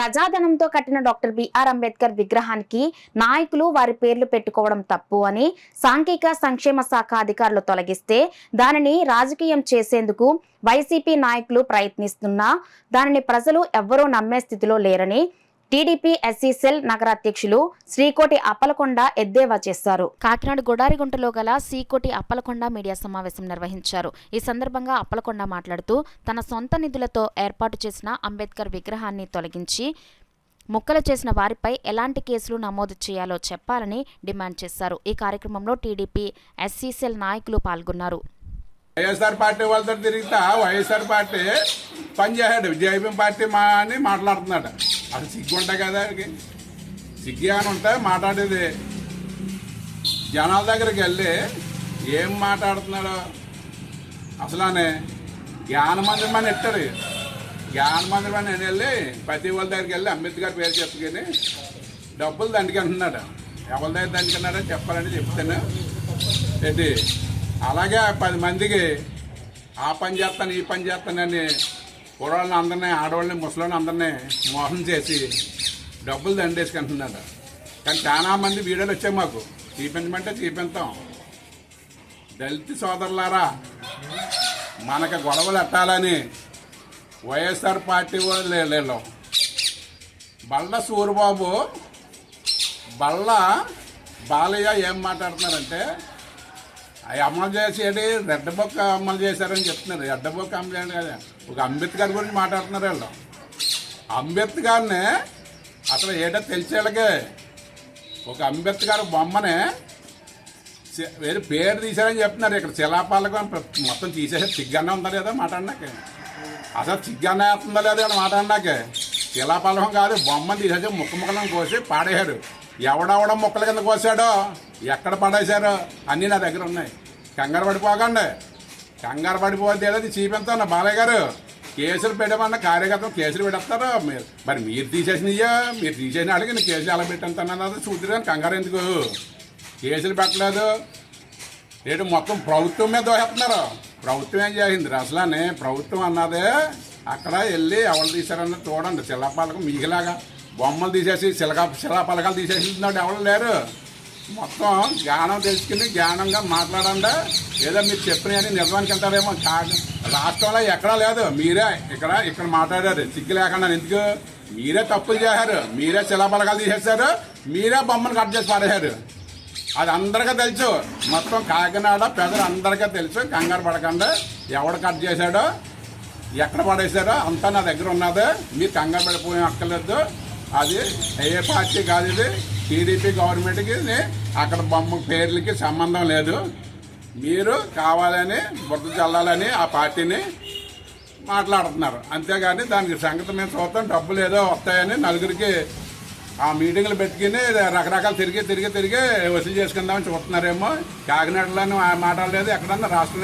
ప్రజాధనంతో కట్టిన doctor BR Ambedkar విగ్రహానికి నాయకులు వారి పేర్లు పెట్టుకోవడం తప్పు అని సాంఘిక సంక్షేమ శాఖ అధికారులు తొలగిస్తే దానిని రాజకీయం చేసేందుకు వైసీపీ నాయకులు ప్రయత్నిస్తున్నా దానిని ప్రజలు ఎవ్వరూ నమ్మే స్థితిలో లేరని టీడీపీ ఎస్సీ సెల్ నగర అధ్యక్షులు శ్రీకోటి అప్పలకొండ ఎద్దేవా చేశారు. కాకినాడ గొడారిగుంటలో గల శ్రీకోటి అప్పలకొండ మీడియా సమావేశం నిర్వహించారు. ఈ సందర్భంగా అప్పలకొండ మాట్లాడుతూ తన సొంత నిధులతో ఏర్పాటు చేసిన అంబేద్కర్ విగ్రహాన్ని తొలగించి ముక్కలు చేసిన వారిపై ఎలాంటి కేసులు నమోదు చేయాలో చెప్పాలని డిమాండ్ చేశారు. ఈ కార్యక్రమంలో టీడీపీ ఎస్సీ సెల్ నాయకులు పాల్గొన్నారు. వైఎస్ఆర్ పార్టీ వాళ్ళతో తిరుగుతా వైఎస్ఆర్ పార్టీ పనిచేసాడు, జైపీఎం పార్టీ అని మాట్లాడుతున్నాడు. అసలు సిగ్గు ఉంటాయి కదా, సిగ్గు అని ఉంటే మాట్లాడేది. జనాల దగ్గరికి వెళ్ళి ఏం మాట్లాడుతున్నాడు అసలు జ్ఞాన మందిరం అని ఎట్టారు. జ్ఞాన మందిరం అని వెళ్ళి ప్రతి వాళ్ళ దగ్గరికి వెళ్ళి అంబేద్కర్ పేరు చెప్పుకొని డబ్బులు దండుకుంటున్నాడు. ఎవరి దగ్గర దండుకున్నాడో చెప్పాలని చెప్తాను ఏంటి. అలాగే 10 మందికి ఆ పని చేస్తాను ఈ పని చేస్తానని కుర్రాళ్ళని అందరినీ ఆడవాళ్ళని ముసలిని అందరినీ మోసం చేసి డబ్బులు దండేసుకుంటున్నాడు. కానీ చాలా మంది వీడియోలు వచ్చాయి మాకు, చూపించమంటే చూపించాం. దళిత సోదరులారా, మనకు గొడవలు ఎట్టాలని వైఎస్ఆర్ పార్టీ వాళ్ళు బళ్ళ సూరిబాబు బళ్ళ బాలయ్య ఏం మాట్లాడుతున్నారంటే అమలు చేసేది రెడ్ బుక్ అమలు చేశారని చెప్తున్నారు. రెడ్ బుక్ అమలు చేయండి కదా, ఒక అంబేద్కర్ గురించి మాట్లాడుతున్నారు వీళ్ళు. అంబేద్కర్ని అసలు ఏటో తెలిసేళ్ళకే ఒక అంబేద్కర్ బొమ్మనే వేరే పేరు తీశారని చెప్తున్నారు. ఇక్కడ శిలాపాలకు మొత్తం తీసేసారు. సిగ్గన్నా ఉందా లేదా మాట్లాడినాకే, అసలు సిగ్గన్నా వేస్తుందా లేదా ఇక్కడ మాట్లాడినాకే. శిలాపాలకం కాదు, బొమ్మను తీసేసి ముక్కలను కోసి పాడేశారు. ఎవడెవడ మొక్కల కింద కోసాడో ఎక్కడ పడేశారో అన్నీ నా దగ్గర ఉన్నాయి. కంగారు పడిపోకండి, కంగారు పడిపోతే అది చూపిస్తాను. బాలయ్య గారు కేసులు పెట్టమన్న కార్యకర్తలు కేసులు పెడతారు. మరి మీరు తీసేసినయ్యా, మీరు తీసేసిన వాళ్ళకి నేను కేసులు ఎలా పెట్టానన్నది చూద్దరు. కానీ కంగారు ఎందుకు, కేసులు పెట్టలేదు. ఏంటి మొత్తం ప్రభుత్వం మీద దోహేస్తున్నారు. ప్రభుత్వం ఏం చేసింది అసలు ప్రభుత్వం అన్నదే అక్కడ వెళ్ళి ఎవరు తీశారన్నది చూడండి. శిలాపాలకం మీకులాగా బొమ్మలు తీసేసి శిలాపలకాలు తీసేసినాడు ఎవరు లేరు. మొత్తం జ్ఞానం తెలుసుకుని జ్ఞానంగా మాట్లాడండి. ఏదో మీరు చెప్పినవి నిజానికి వెళ్తారేమో. రాష్ట్రంలో ఎక్కడా లేదు, మీరే ఇక్కడ మాట్లాడారు సిగ్గు లేకుండా. ఎందుకు మీరే తప్పులు చేశారు, మీరే శిలాపలకాలు తీసేశారు, మీరే బొమ్మను కట్ చేసి పడేశారు. అది అందరికీ తెలుసు, మొత్తం కాకినాడ ప్రజలు అందరికీ తెలుసు. కంగారు పడకండి, ఎవడు కట్ చేశాడో ఎక్కడ పడేశారో అంతా నా దగ్గర ఉన్నది. మీరు కంగారు పడిపోయి అక్కర్లేదు. అది ఏ పార్టీ కాదు, ఇది టీడీపీ గవర్నమెంట్కి అక్కడ బొమ్మ పేర్లకి సంబంధం లేదు. మీరు కావాలని బుద్ధ చల్లాలని ఆ పార్టీని మాట్లాడుతున్నారు, అంతేగాని దానికి సంగతి మేము చూస్తాం. డబ్బులు ఏదో వస్తాయని నలుగురికి ఆ మీటింగ్లు పెట్టుకుని రకరకాలు తిరిగి వసూలు చేసుకుందామని చూస్తున్నారేమో. కాకినాడలోనే మాట్లాడలేదు, ఎక్కడన్నా రాష్ట్రం